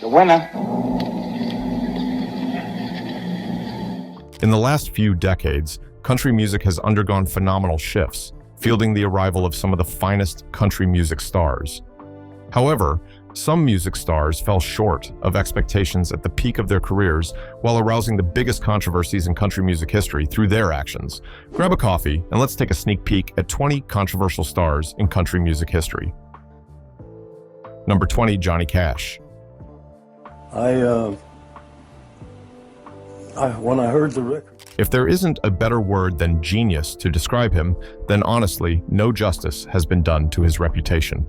The winner. In the last few decades, country music has undergone phenomenal shifts, fielding the arrival of some of the finest country music stars. However, some music stars fell short of expectations at the peak of their careers while arousing the biggest controversies in country music history through their actions. Grab a coffee and let's take a sneak peek at 20 controversial stars in country music history. Number 20, Johnny Cash. When I heard the record. If there isn't a better word than genius to describe him, then honestly, no justice has been done to his reputation.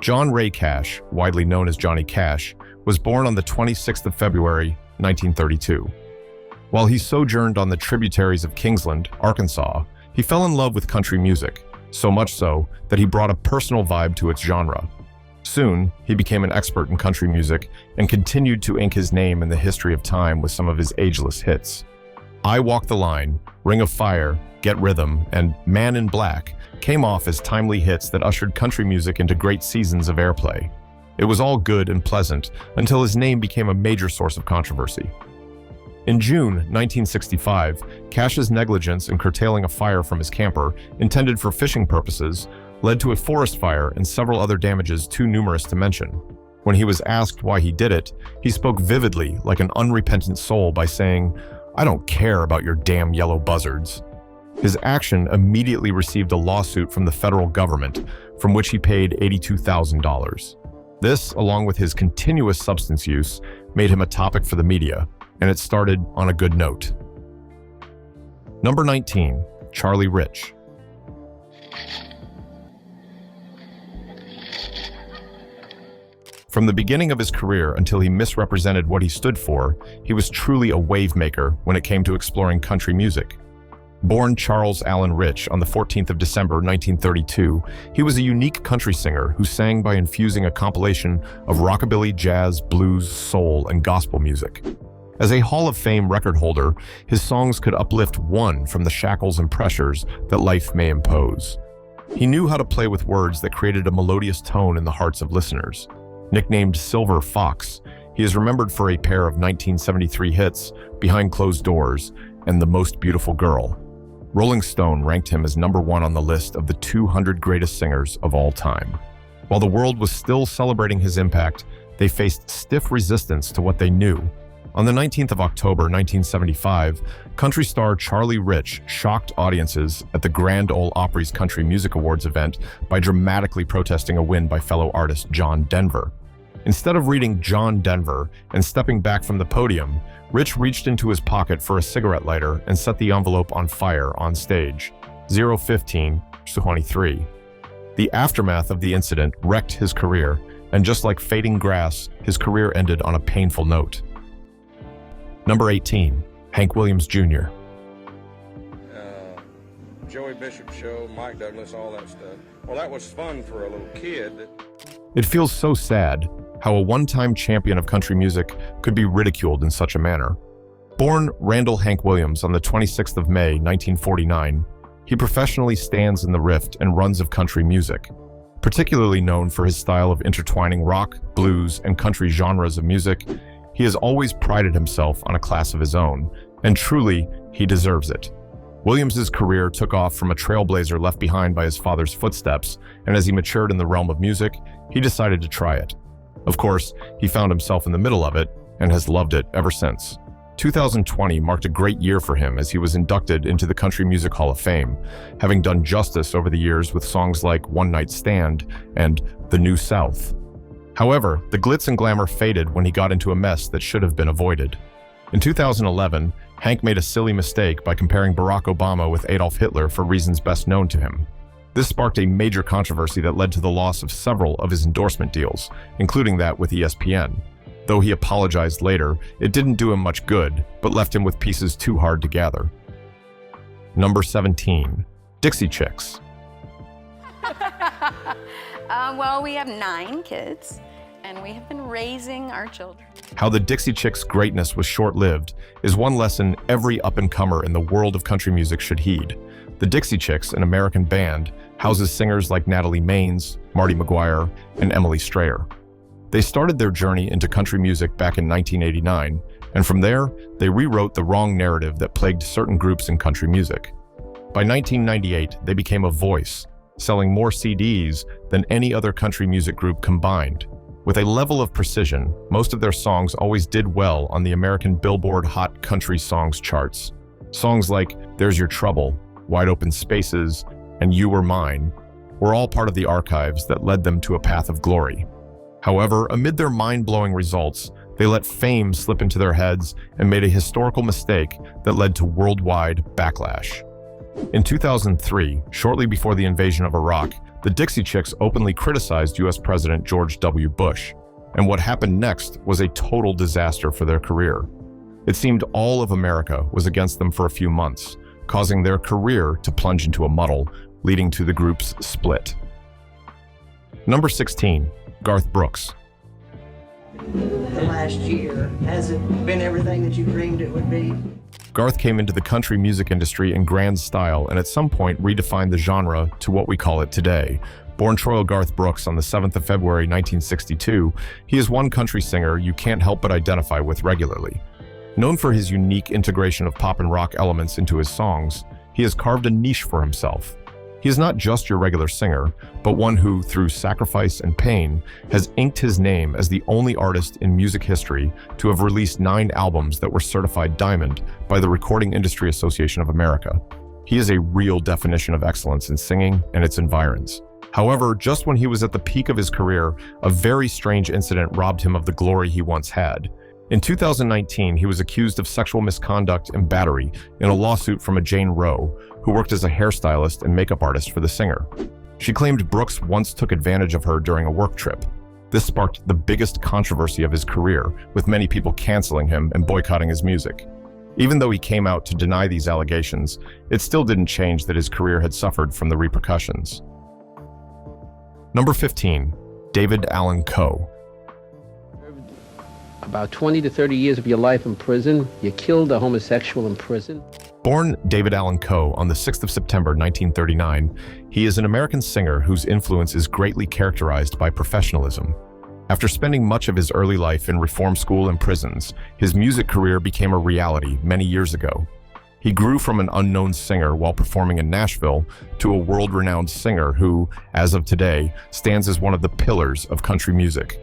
John Ray Cash, widely known as Johnny Cash, was born on the 26th of February, 1932. While he sojourned on the tributaries of Kingsland, Arkansas, he fell in love with country music, so much so that he brought a personal vibe to its genre. Soon, he became an expert in country music and continued to ink his name in the history of time with some of his ageless hits. I Walk the Line, Ring of Fire, Get Rhythm, and Man in Black came off as timely hits that ushered country music into great seasons of airplay. It was all good and pleasant until his name became a major source of controversy. In June 1965, Cash's negligence in curtailing a fire from his camper, intended for fishing purposes, led to a forest fire and several other damages too numerous to mention. When he was asked why he did it, he spoke vividly like an unrepentant soul by saying, "I don't care about your damn yellow buzzards." His action immediately received a lawsuit from the federal government, from which he paid $82,000. This, along with his continuous substance use, made him a topic for the media, and it started on a good note. Number 19, Charlie Rich. From the beginning of his career until he misrepresented what he stood for, he was truly a wave maker when it came to exploring country music. Born Charles Allen Rich on the 14th of December 1932, he was a unique country singer who sang by infusing a compilation of rockabilly, jazz, blues, soul, and gospel music. As a Hall of Fame record holder, his songs could uplift one from the shackles and pressures that life may impose. He knew how to play with words that created a melodious tone in the hearts of listeners. Nicknamed Silver Fox, he is remembered for a pair of 1973 hits, Behind Closed Doors and The Most Beautiful Girl. Rolling Stone ranked him as number 1 on the list of the 200 greatest singers of all time. While the world was still celebrating his impact, they faced stiff resistance to what they knew. On the 19th of October 1975, country star Charlie Rich shocked audiences at the Grand Ole Opry's Country Music Awards event by dramatically protesting a win by fellow artist John Denver. Instead of reading John Denver and stepping back from the podium, Rich reached into his pocket for a cigarette lighter and set the envelope on fire on stage. 015-23. The aftermath of the incident wrecked his career, and just like fading grass, his career ended on a painful note. Number 18, Hank Williams Jr. Joey Bishop Show, Mike Douglas, all that stuff. Well, that was fun for a little kid. It feels so sad how a one-time champion of country music could be ridiculed in such a manner. Born Randall Hank Williams on the 26th of May, 1949, he professionally stands in the rift and runs of country music. Particularly known for his style of intertwining rock, blues, and country genres of music, he has always prided himself on a class of his own, and truly, he deserves it. Williams's career took off from a trailblazer left behind by his father's footsteps, and as he matured in the realm of music, he decided to try it. Of course, he found himself in the middle of it, and has loved it ever since. 2020 marked a great year for him as he was inducted into the Country Music Hall of Fame, having done justice over the years with songs like One Night Stand and The New South. However, the glitz and glamour faded when he got into a mess that should have been avoided. In 2011, Hank made a silly mistake by comparing Barack Obama with Adolf Hitler for reasons best known to him. This sparked a major controversy that led to the loss of several of his endorsement deals, including that with ESPN. Though he apologized later, it didn't do him much good, but left him with pieces too hard to gather. Number 17, Dixie Chicks. Well, we have 9 kids, and we have been raising our children. How the Dixie Chicks' greatness was short-lived is one lesson every up-and-comer in the world of country music should heed. The Dixie Chicks, an American band, houses singers like Natalie Maines, Marty McGuire, and Emily Strayer. They started their journey into country music back in 1989, and from there, they rewrote the wrong narrative that plagued certain groups in country music. By 1998, they became a voice, selling more CDs than any other country music group combined. With a level of precision, most of their songs always did well on the American Billboard Hot Country Songs charts. Songs like There's Your Trouble, Wide Open Spaces, and You Were Mine were all part of the archives that led them to a path of glory. However, amid their mind-blowing results, they let fame slip into their heads and made a historical mistake that led to worldwide backlash. In 2003, shortly before the invasion of Iraq, the Dixie Chicks openly criticized U.S. President George W. Bush, and what happened next was a total disaster for their career. It seemed all of America was against them for a few months, causing their career to plunge into a muddle, leading to the group's split. Number 16, Garth Brooks. The last year, has it been everything that you dreamed it would be? Garth came into the country music industry in grand style and at some point redefined the genre to what we call it today. Born Troy Garth Brooks on the 7th of February 1962, he is one country singer you can't help but identify with regularly. Known for his unique integration of pop and rock elements into his songs, he has carved a niche for himself. He is not just your regular singer, but one who, through sacrifice and pain, has inked his name as the only artist in music history to have released 9 albums that were certified diamond by the Recording Industry Association of America. He is a real definition of excellence in singing and its environs. However, just when he was at the peak of his career, a very strange incident robbed him of the glory he once had. In 2019, he was accused of sexual misconduct and battery in a lawsuit from a Jane Roe, who worked as a hairstylist and makeup artist for the singer. She claimed Brooks once took advantage of her during a work trip. This sparked the biggest controversy of his career, with many people canceling him and boycotting his music. Even though he came out to deny these allegations, it still didn't change that his career had suffered from the repercussions. Number 15, David Allen Coe. About 20 to 30 years of your life in prison. You killed a homosexual in prison. Born David Allen Coe on the 6th of September 1939, he is an American singer whose influence is greatly characterized by professionalism. After spending much of his early life in reform school and prisons, his music career became a reality many years ago. He grew from an unknown singer while performing in Nashville to a world-renowned singer who, as of today, stands as one of the pillars of country music.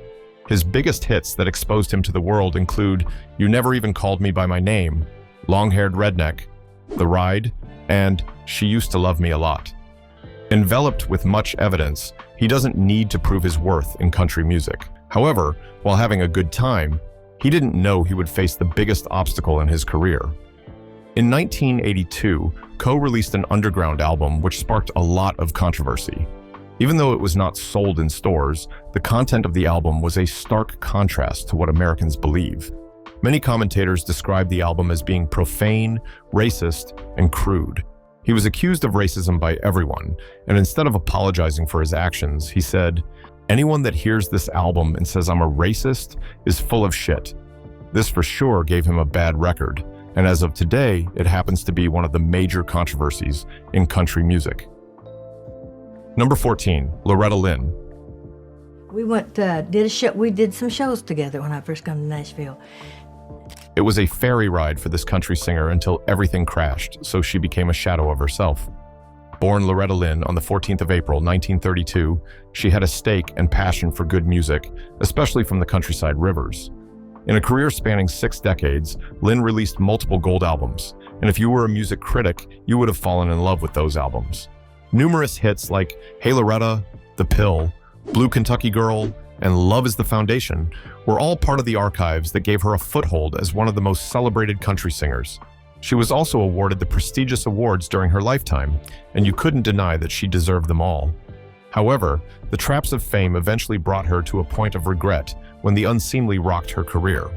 His biggest hits that exposed him to the world include You Never Even Called Me By My Name, Long-Haired Redneck, The Ride, and She Used to Love Me a Lot. Enveloped with much evidence, he doesn't need to prove his worth in country music. However, while having a good time, he didn't know he would face the biggest obstacle in his career. In 1982, Coe released an underground album which sparked a lot of controversy. Even though it was not sold in stores, the content of the album was a stark contrast to what Americans believe. Many commentators described the album as being profane, racist, and crude. He was accused of racism by everyone, and instead of apologizing for his actions, he said, "Anyone that hears this album and says I'm a racist is full of shit." This for sure gave him a bad record, and as of today, it happens to be one of the major controversies in country music. Number 14, Loretta Lynn. We did some shows together when I first came to Nashville. It was a ferry ride for this country singer until everything crashed, so she became a shadow of herself. Born Loretta Lynn on the 14th of April, 1932, she had a stake and passion for good music, especially from the countryside rivers. In a career spanning 6 decades, Lynn released multiple gold albums, and if you were a music critic, you would have fallen in love with those albums. Numerous hits like Hey Loretta, The Pill, Blue Kentucky Girl, and Love is the Foundation were all part of the archives that gave her a foothold as one of the most celebrated country singers. She was also awarded the prestigious awards during her lifetime, and you couldn't deny that she deserved them all. However, the traps of fame eventually brought her to a point of regret when the unseemly rocked her career.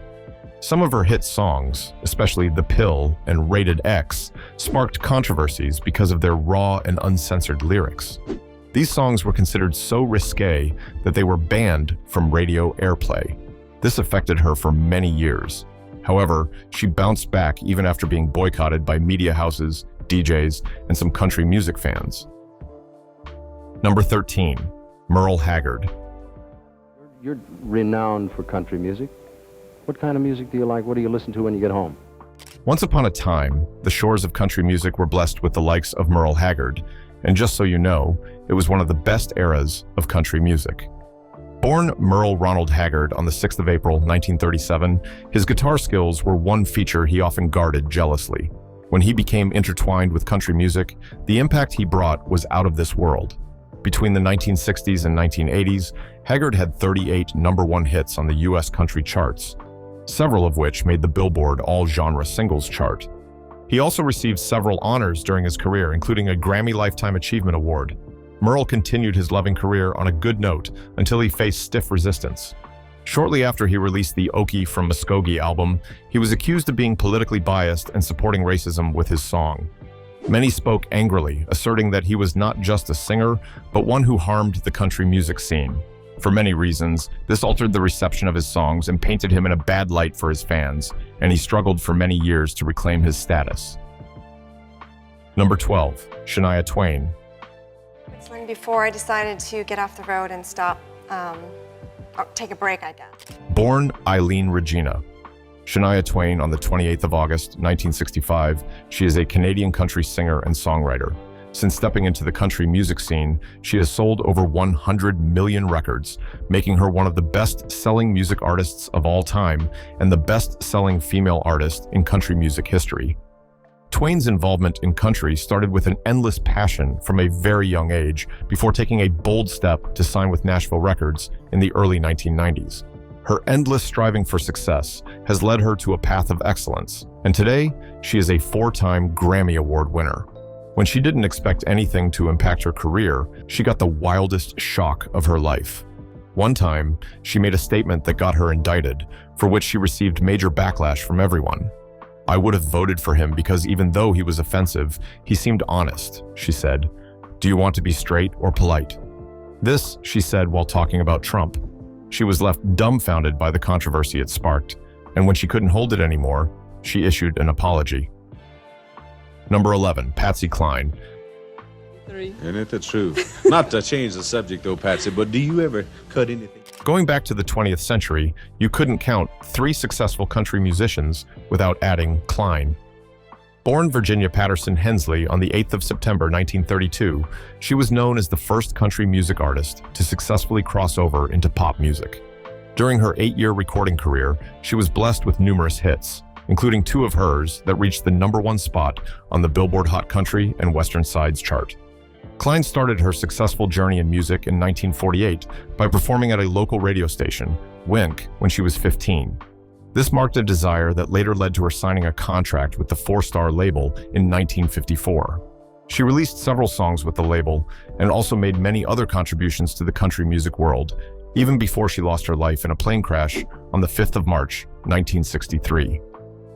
Some of her hit songs, especially The Pill and Rated X, sparked controversies because of their raw and uncensored lyrics. These songs were considered so risque that they were banned from radio airplay. This affected her for many years. However, she bounced back even after being boycotted by media houses, DJs, and some country music fans. Number 13, Merl Haggard. You're renowned for country music. What kind of music do you like? What do you listen to when you get home? Once upon a time, the shores of country music were blessed with the likes of Merl Haggard, and just so you know, it was one of the best eras of country music. Born Merl Ronald Haggard on the 6th of April, 1937, his guitar skills were one feature he often guarded jealously. When he became intertwined with country music, the impact he brought was out of this world. Between the 1960s and 1980s, Haggard had 38 #1 hits on the U.S. country charts, several of which made the Billboard All-Genre Singles chart. He also received several honors during his career, including a Grammy Lifetime Achievement Award. Merl continued his loving career on a good note until he faced stiff resistance. Shortly after he released the Okie from Muskogee album, he was accused of being politically biased and supporting racism with his song. Many spoke angrily, asserting that he was not just a singer, but one who harmed the country music scene. For many reasons, this altered the reception of his songs and painted him in a bad light for his fans, and he struggled for many years to reclaim his status. Number 12, Shania Twain. It's when before I decided to get off the road and stop, or take a break, I guess. Born Eileen Regina. Shania Twain on the 28th of August, 1965, she is a Canadian country singer and songwriter. Since stepping into the country music scene, she has sold over 100 million records, making her one of the best-selling music artists of all time and the best-selling female artist in country music history. Twain's involvement in country started with an endless passion from a very young age before taking a bold step to sign with Nashville Records in the early 1990s. Her endless striving for success has led her to a path of excellence, and today she is a 4-time Grammy Award winner. When she didn't expect anything to impact her career, she got the wildest shock of her life. One time, she made a statement that got her indicted, for which she received major backlash from everyone. "I would have voted for him because even though he was offensive, he seemed honest," she said. "Do you want to be straight or polite?" This, she said while talking about Trump. She was left dumbfounded by the controversy it sparked, and when she couldn't hold it anymore, she issued an apology. Number 11, Paty Klene. Isn't it the truth? Not to change the subject though, Patsy, but do you ever cut anything? Going back to the 20th century, you couldn't count 3 successful country musicians without adding Klene. Born Virginia Patterson Hensley on the 8th of September 1932, she was known as the first country music artist to successfully cross over into pop music. During her 8-year recording career, she was blessed with numerous hits, including 2 of hers that reached the #1 spot on the Billboard Hot Country and Western Sides chart. Klene started her successful journey in music in 1948 by performing at a local radio station, Wink, when she was 15. This marked a desire that later led to her signing a contract with the 4-star label in 1954. She released several songs with the label and also made many other contributions to the country music world, even before she lost her life in a plane crash on the 5th of March, 1963.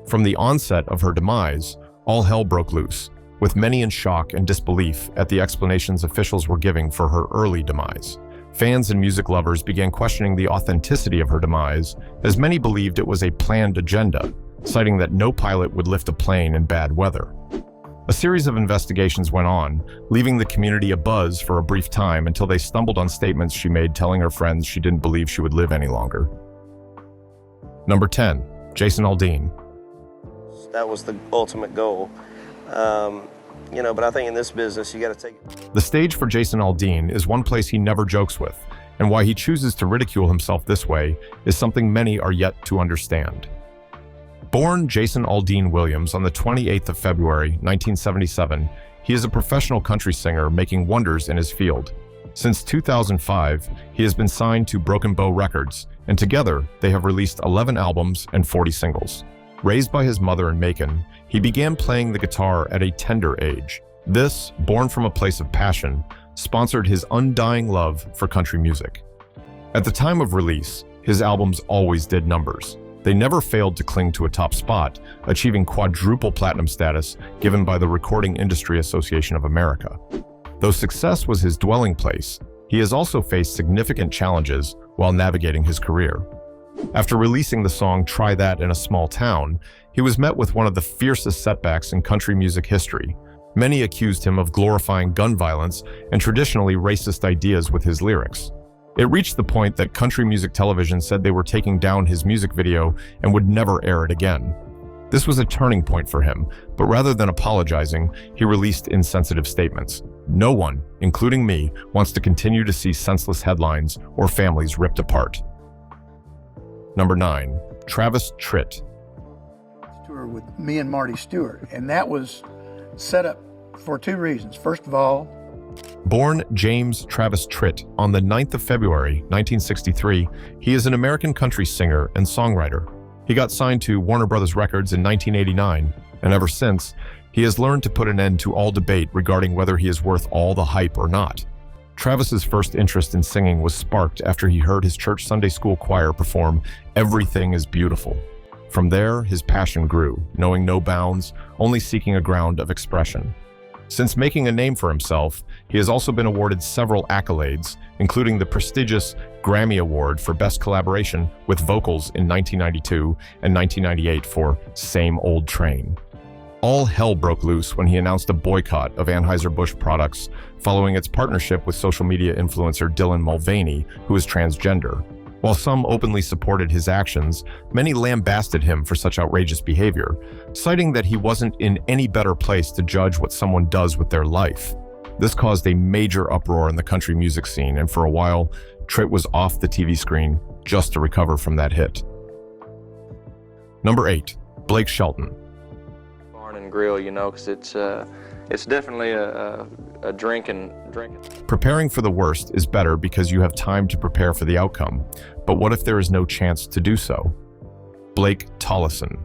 From the onset of her demise, all hell broke loose, with many in shock and disbelief at the explanations officials were giving for her early demise. Fans and music lovers began questioning the authenticity of her demise, as many believed it was a planned agenda, citing that no pilot would lift a plane in bad weather. A series of investigations went on, leaving the community abuzz for a brief time until they stumbled on statements she made telling her friends she didn't believe she would live any longer. Number 10, Jason Aldine. That was the ultimate goal. But I think in this business, you got to take it. The stage for Jason Aldine is one place he never jokes with, and why he chooses to ridicule himself this way is something many are yet to understand. Born Jason Aldine Williams on the 28th of February, 1977, he is a professional country singer making wonders in his field. Since 2005, he has been signed to Broken Bow Records, and together they have released 11 albums and 40 singles. Raised by his mother in Macon, he began playing the guitar at a tender age. This, born from a place of passion, sponsored his undying love for country music. At the time of release, his albums always did numbers. They never failed to cling to a top spot, achieving quadruple platinum status given by the Recording Industry Association of America. Though success was his dwelling place, he has also faced significant challenges while navigating his career. After releasing the song Try That in a Small Town, he was met with one of the fiercest setbacks in country music history. Many accused him of glorifying gun violence and traditionally racist ideas with his lyrics. It reached the point that country music television said they were taking down his music video and would never air it again. This was a turning point for him, but rather than apologizing, he released insensitive statements. No one, including me, wants to continue to see senseless headlines or families ripped apart. Number 9. Travis Trit. Tour with me and Marty Stewart, and that was set up for 2 reasons. First of all, Born James Travis Trit on the 9th of February, 1963, he is an American country singer and songwriter. He got signed to Warner Brothers Records in 1989, and ever since, he has learned to put an end to all debate regarding whether he is worth all the hype or not. Travis's first interest in singing was sparked after he heard his church Sunday school choir perform "Everything is Beautiful." From there, his passion grew, knowing no bounds, only seeking a ground of expression. Since making a name for himself, he has also been awarded several accolades, including the prestigious Grammy Award for Best Collaboration with Vocals in 1992 and 1998 for "Same Old Train." All hell broke loose when he announced a boycott of Anheuser-Busch products following its partnership with social media influencer Dylan Mulvaney, who is transgender. While some openly supported his actions, many lambasted him for such outrageous behavior, citing that he wasn't in any better place to judge what someone does with their life. This caused a major uproar in the country music scene, and for a while, Trit was off the TV screen just to recover from that hit. Number 8. Blake Shelton. Barn and grill, you know, because it's definitely a drinking. Preparing for the worst is better because you have time to prepare for the outcome. But what if there is no chance to do so? Blake Tollison.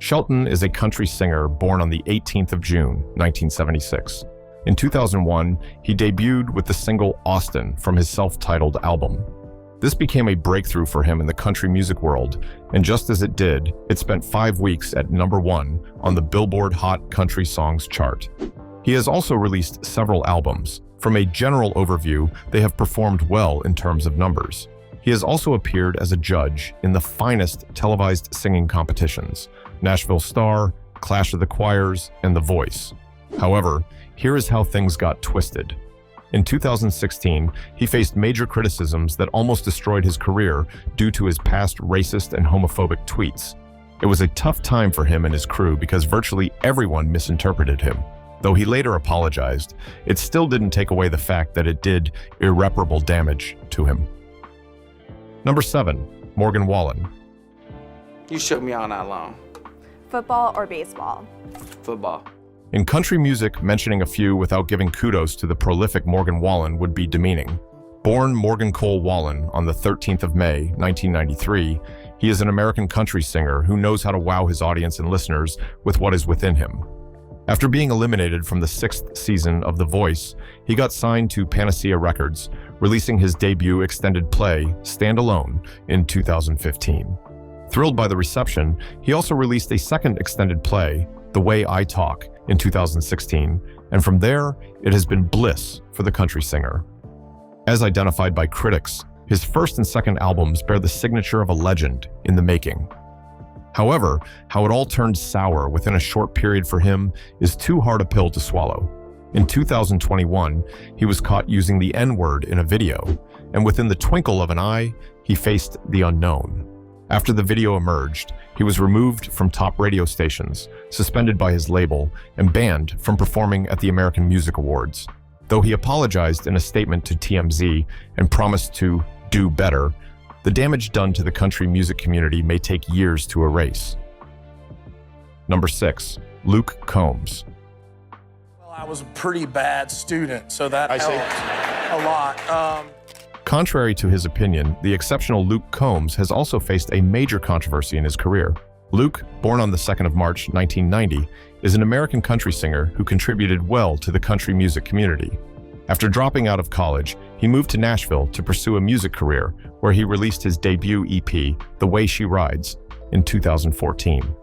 Shelton is a country singer born on the 18th of June, 1976. In 2001, he debuted with the single "Austin" from his self-titled album. This became a breakthrough for him in the country music world, and just as it did, it spent 5 weeks at number 1 on the Billboard Hot Country Songs chart. He has also released several albums. From a general overview, they have performed well in terms of numbers. He has also appeared as a judge in the finest televised singing competitions: Nashville Star, Clash of the Choirs, and The Voice. However, here is how things got twisted. In 2016, he faced major criticisms that almost destroyed his career due to his past racist and homophobic tweets. It was a tough time for him and his crew because virtually everyone misinterpreted him. Though he later apologized, it still didn't take away the fact that it did irreparable damage to him. Number 7. Morgan Wallen. You shook me all night long. Football or baseball? Football. In country music, mentioning a few without giving kudos to the prolific Morgan Wallen would be demeaning. Born Morgan Cole Wallen on the 13th of May, 1993, he is an American country singer who knows how to wow his audience and listeners with what is within him. After being eliminated from the 6th season of The Voice, he got signed to Panacea Records, releasing his debut extended play, Stand Alone, in 2015. Thrilled by the reception, he also released a second extended play, The Way I Talk, in 2016, and from there, it has been bliss for the country singer. As identified by critics, his first and second albums bear the signature of a legend in the making. However, how it all turned sour within a short period for him is too hard a pill to swallow. In 2021, he was caught using the N-word in a video, and within the twinkle of an eye, he faced the unknown. After the video emerged, he was removed from top radio stations, suspended by his label, and banned from performing at the American Music Awards. Though he apologized in a statement to TMZ and promised to do better, the damage done to the country music community may take years to erase. Number 6. Luke Combs. Well, I was a pretty bad student, so that helped a lot. Contrary to his opinion, the exceptional Luke Combs has also faced a major controversy in his career. Luke, born on the 2nd of March, 1990, is an American country singer who contributed well to the country music community. After dropping out of college, he moved to Nashville to pursue a music career, where he released his debut EP, The Way She Rides, in 2014.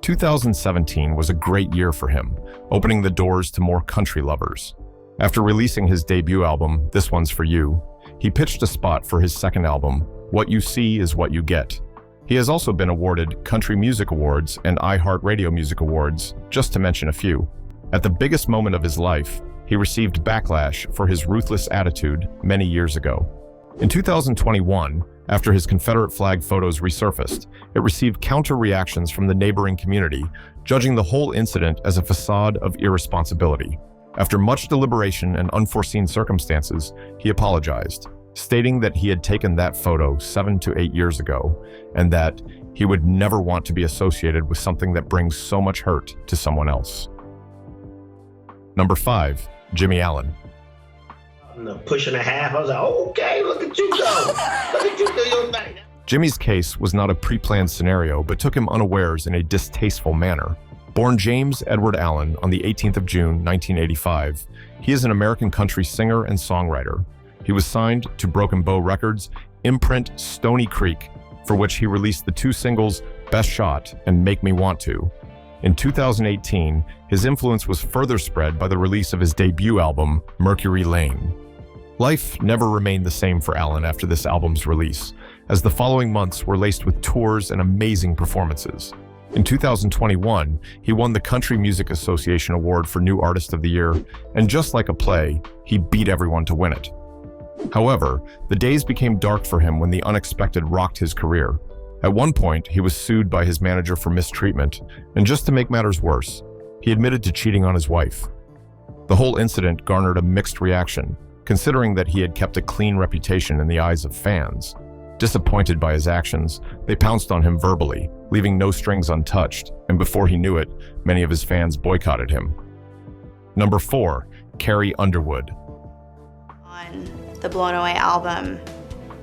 2017 was a great year for him, opening the doors to more country lovers. After releasing his debut album, This One's For You, he pitched a spot for his second album, What You See Is What You Get. He has also been awarded Country Music Awards and iHeartRadio Music Awards, just to mention a few. At the biggest moment of his life, he received backlash for his ruthless attitude many years ago. In 2021, after his Confederate flag photos resurfaced, it received counter-reactions from the neighboring community, judging the whole incident as a facade of irresponsibility. After much deliberation and unforeseen circumstances, he apologized, stating that he had taken that photo 7 to 8 years ago, and that he would never want to be associated with something that brings so much hurt to someone else. 5. Jimmy Allen. A push and a half, I was like, okay, look at you go. Look at you do your thing. Jimmy's case was not a pre-planned scenario, but took him unawares in a distasteful manner. Born James Edward Allen on the 18th of June, 1985, he is an American country singer and songwriter. He was signed to Broken Bow Records, imprint Stony Creek, for which he released the 2 singles Best Shot and Make Me Want To. In 2018, his influence was further spread by the release of his debut album, Mercury Lane. Life never remained the same for Allen after this album's release, as the following months were laced with tours and amazing performances. In 2021, he won the Country Music Association Award for New Artist of the Year, and just like a play, he beat everyone to win it. However, the days became dark for him when the unexpected rocked his career. At one point, he was sued by his manager for mistreatment, and just to make matters worse, he admitted to cheating on his wife. The whole incident garnered a mixed reaction, considering that he had kept a clean reputation in the eyes of fans. Disappointed by his actions, they pounced on him verbally, leaving no strings untouched, and before he knew it, many of his fans boycotted him. 4. Carrie Underwood. On the Blown Away album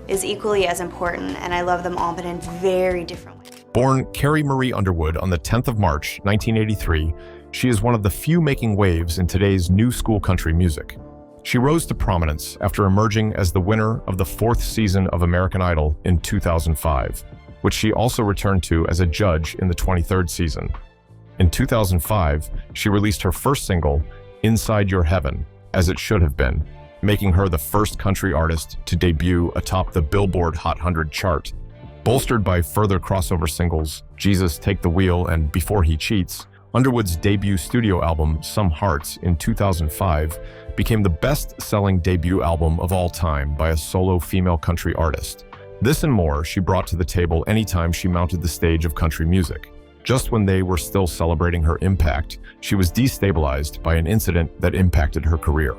is equally as important, and I love them all, but in very different ways. Born Carrie Marie Underwood on the 10th of March, 1983, she is one of the few making waves in today's new school country music. She rose to prominence after emerging as the winner of the 4th season of American Idol in 2005, which she also returned to as a judge in the 23rd season. In 2005, she released her first single, Inside Your Heaven, As It Should Have Been, making her the first country artist to debut atop the Billboard Hot 100 chart. Bolstered by further crossover singles, Jesus Take the Wheel and Before He Cheats, Underwood's debut studio album, Some Hearts, in 2005, became the best-selling debut album of all time by a solo female country artist. This and more she brought to the table anytime she mounted the stage of country music. Just when they were still celebrating her impact, she was destabilized by an incident that impacted her career.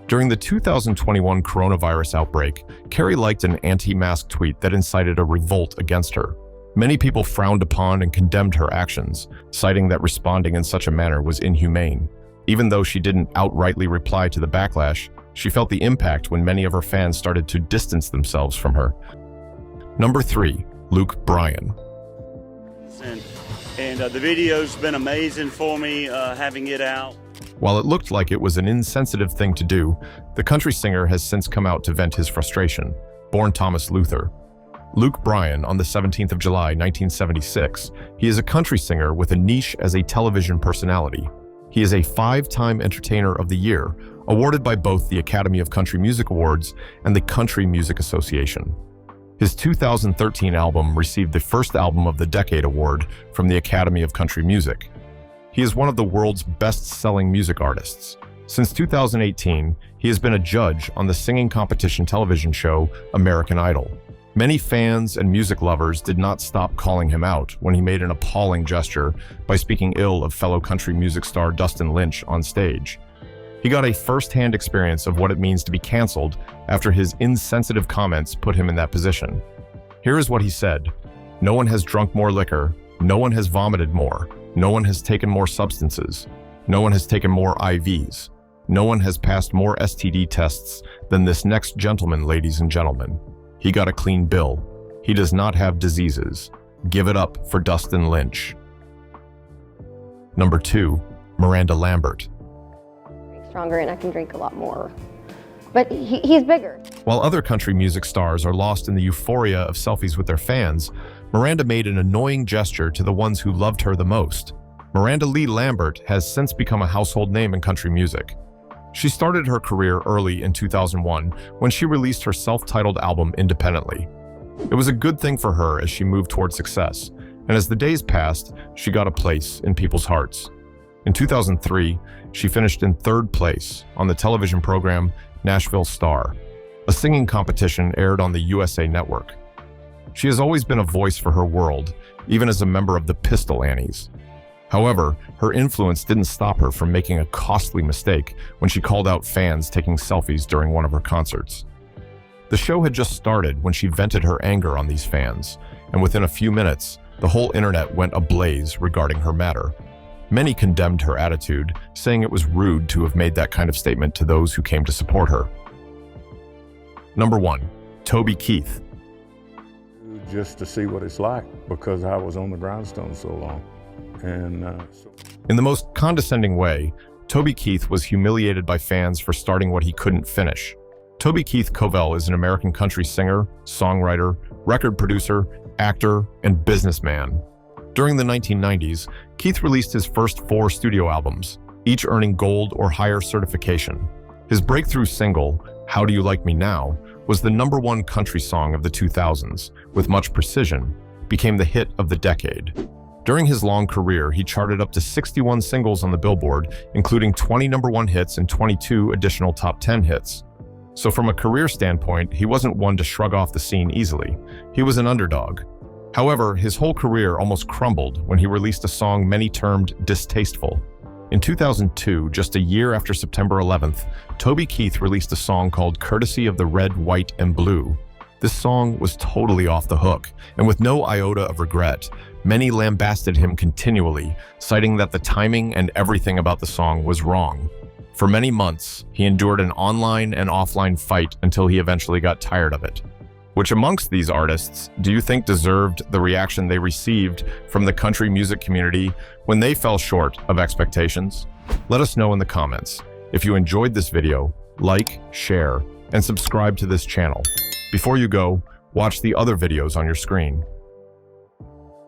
During the 2021 coronavirus outbreak, Carrie liked an anti-mask tweet that incited a revolt against her. Many people frowned upon and condemned her actions, citing that responding in such a manner was inhumane. Even though she didn't outrightly reply to the backlash, she felt the impact when many of her fans started to distance themselves from her. 3. Luke Bryan. And the video's been amazing for me, having it out. While it looked like it was an insensitive thing to do, the country singer has since come out to vent his frustration. Born Thomas Luther. Luke Bryan, on the 17th of July, 1976, he is a country singer with a niche as a television personality. He is a 5-time Entertainer of the Year, awarded by both the Academy of Country Music Awards and the Country Music Association. His 2013 album received the First Album of the Decade award from the Academy of Country Music. He is one of the world's best-selling music artists. Since 2018, he has been a judge on the singing competition television show American Idol. Many fans and music lovers did not stop calling him out when he made an appalling gesture by speaking ill of fellow country music star Dustin Lynch on stage. He got a first-hand experience of what it means to be canceled after his insensitive comments put him in that position. Here is what he said: "No one has drunk more liquor, no one has vomited more, no one has taken more substances, no one has taken more IVs, no one has passed more STD tests than this next gentleman, ladies and gentlemen. He got a clean bill. He does not have diseases. Give it up for Dustin Lynch." 2. Miranda Lambert. Stronger and I can drink a lot more. But he's bigger. While other country music stars are lost in the euphoria of selfies with their fans, Miranda made an annoying gesture to the ones who loved her the most. Miranda Lee Lambert has since become a household name in country music. She started her career early in 2001 when she released her self-titled album independently. It was a good thing for her as she moved toward success, and as the days passed, she got a place in people's hearts. In 2003, she finished in 3rd place on the television program Nashville Star. A singing competition aired on the USA Network. She has always been a voice for her world, even as a member of the Pistol Annies. However, her influence didn't stop her from making a costly mistake when she called out fans taking selfies during one of her concerts. The show had just started when she vented her anger on these fans, and within a few minutes, the whole internet went ablaze regarding her matter. Many condemned her attitude, saying it was rude to have made that kind of statement to those who came to support her. Number 1. Toby Keith. Just to see what it's like, because I was on the grindstone so long. In the most condescending way, Toby Keith was humiliated by fans for starting what he couldn't finish. Toby Keith Covell is an American country singer, songwriter, record producer, actor, and businessman. During the 1990s, Keith released his first 4 studio albums, each earning gold or higher certification. His breakthrough single, How Do You Like Me Now, was the #1 country song of the 2000s, with much precision, became the hit of the decade. During his long career, he charted up to 61 singles on the Billboard, including 20 #1 hits and 22 additional top 10 hits. So from a career standpoint, he wasn't one to shrug off the scene easily. He was an underdog. However, his whole career almost crumbled when he released a song many termed distasteful. In 2002, just a year after September 11th, Toby Keith released a song called Courtesy of the Red, White, and Blue. This song was totally off the hook, and with no iota of regret, many lambasted him continually, citing that the timing and everything about the song was wrong. For many months, he endured an online and offline fight until he eventually got tired of it. Which amongst these artists do you think deserved the reaction they received from the country music community when they fell short of expectations? Let us know in the comments. If you enjoyed this video, like, share, and subscribe to this channel. Before you go, watch the other videos on your screen.